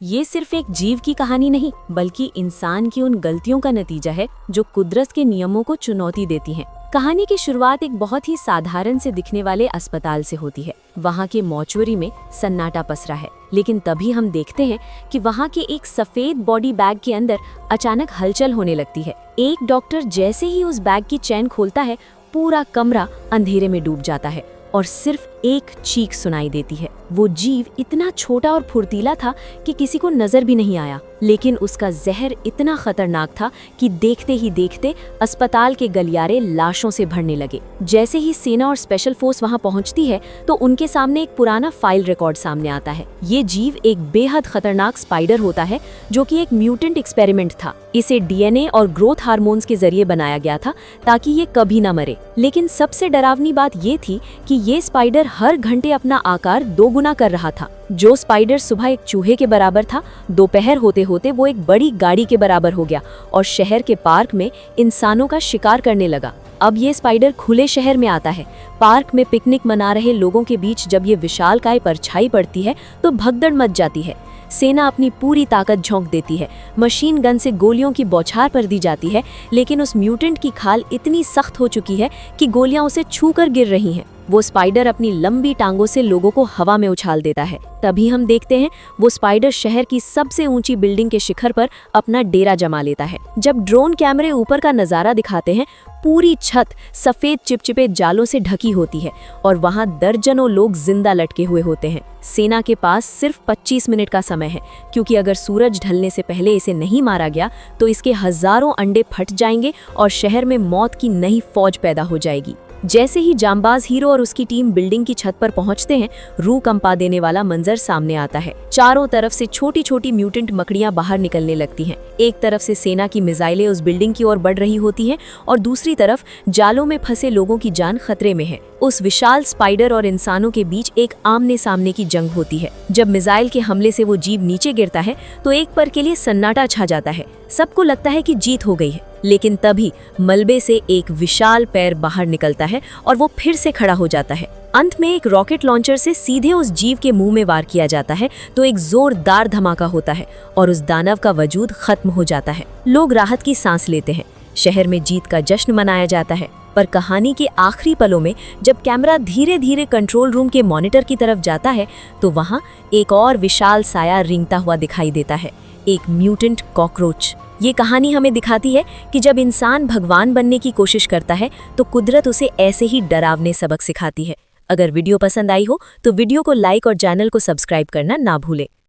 ये सिर्फ एक जीव की कहानी नहीं बल्कि इंसान की उन गलतियों का नतीजा है जो कुदरत के नियमों को चुनौती देती हैं। कहानी की शुरुआत एक बहुत ही साधारण से दिखने वाले अस्पताल से होती है। वहाँ के मॉर्चुरी में सन्नाटा पसरा है, लेकिन तभी हम देखते हैं कि वहाँ के एक सफेद बॉडी बैग के अंदर अचानक हलचल होने लगती है। एक डॉक्टर जैसे ही उस बैग की चैन खोलता है, पूरा कमरा अंधेरे में डूब जाता है और सिर्फ एक चीख सुनाई देती है। वो जीव इतना छोटा और फुर्तीला था कि किसी को नजर भी नहीं आया, लेकिन उसका जहर इतना खतरनाक था कि देखते ही देखते अस्पताल के गलियारे लाशों से भरने लगे। जैसे ही सेना और स्पेशल फोर्स वहां पहुंचती है तो उनके सामने एक पुराना फाइल रिकॉर्ड सामने आता है। ये जीव एक बेहद खतरनाक स्पाइडर होता है जो कि एक म्यूटेंट एक्सपेरिमेंट था। इसे डीएनए और ग्रोथ हार्मोन्स के जरिए बनाया गया था ताकि ये कभी ना मरे। लेकिन सबसे डरावनी बात ये थी कि ये स्पाइडर हर घंटे अपना आकार 2 गुना कर रहा था। जो स्पाइडर सुबह एक चूहे के बराबर था, दोपहर होते होते वो एक बड़ी गाड़ी के बराबर हो गया और शहर के पार्क में इंसानों का शिकार करने लगा। अब ये स्पाइडर खुले शहर में आता है। पार्क में पिकनिक मना रहे लोगों के बीच जब ये विशालकाय परछाई पड़ती है तो भगदड़ मच जाती है। सेना अपनी पूरी ताकत झोंक देती है। मशीन गन से गोलियों की बौछार पर दी जाती है, लेकिन उस म्यूटेंट की खाल इतनी सख्त हो चुकी है कि गोलियां उसे छूकर गिर रही हैं। वो स्पाइडर अपनी लंबी टांगों से लोगों को हवा में उछाल देता है। तभी हम देखते हैं वो स्पाइडर शहर की सबसे ऊंची बिल्डिंग के शिखर पर अपना डेरा जमा लेता है। जब ड्रोन कैमरे ऊपर का नजारा दिखाते हैं, पूरी छत सफेद चिपचिपे जालों से ढकी होती है और वहां दर्जनों लोग जिंदा लटके हुए होते हैं। सेना के पास सिर्फ 25 मिनट का समय है, क्योंकि अगर सूरज ढलने से पहले इसे नहीं मारा गया तो इसके हजारों अंडे फट जाएंगे और शहर में मौत की नई फौज पैदा हो जाएगी। जैसे ही जांबाज हीरो और उसकी टीम बिल्डिंग की छत पर पहुंचते हैं, रूह कंपा देने वाला मंजर सामने आता है। चारों तरफ से छोटी छोटी म्यूटेंट मकड़ियां बाहर निकलने लगती हैं। एक तरफ से सेना की मिसाइलें उस बिल्डिंग की ओर बढ़ रही होती हैं और दूसरी तरफ जालों में फंसे लोगों की जान खतरे में है। उस विशाल स्पाइडर और इंसानों के बीच एक आमने सामने की जंग होती है। जब मिसाइल के हमले से वो जीव नीचे गिरता है तो एक पल के लिए सन्नाटा छा जाता है। सबको लगता है कि जीत हो गई है, लेकिन तभी मलबे से एक विशाल पैर बाहर निकलता है और वो फिर से खड़ा हो जाता है। अंत में एक रॉकेट लॉन्चर से सीधे उस जीव के मुंह में वार किया जाता है तो एक जोरदार धमाका होता है और उस दानव का वजूद खत्म हो जाता है। लोग राहत की सांस लेते हैं। शहर में जीत का जश्न मनाया जाता है। पर कहानी के आखिरी पलों में जब कैमरा धीरे धीरे कंट्रोल रूम के मॉनिटर की तरफ जाता है तो वहां एक और विशाल साया रेंगता हुआ दिखाई देता है, एक म्यूटेंट कॉकरोच। ये कहानी हमें दिखाती है कि जब इंसान भगवान बनने की कोशिश करता है तो कुदरत उसे ऐसे ही डरावने सबक सिखाती है। अगर वीडियो पसंद आई हो तो वीडियो को लाइक और चैनल को सब्सक्राइब करना ना भूलें।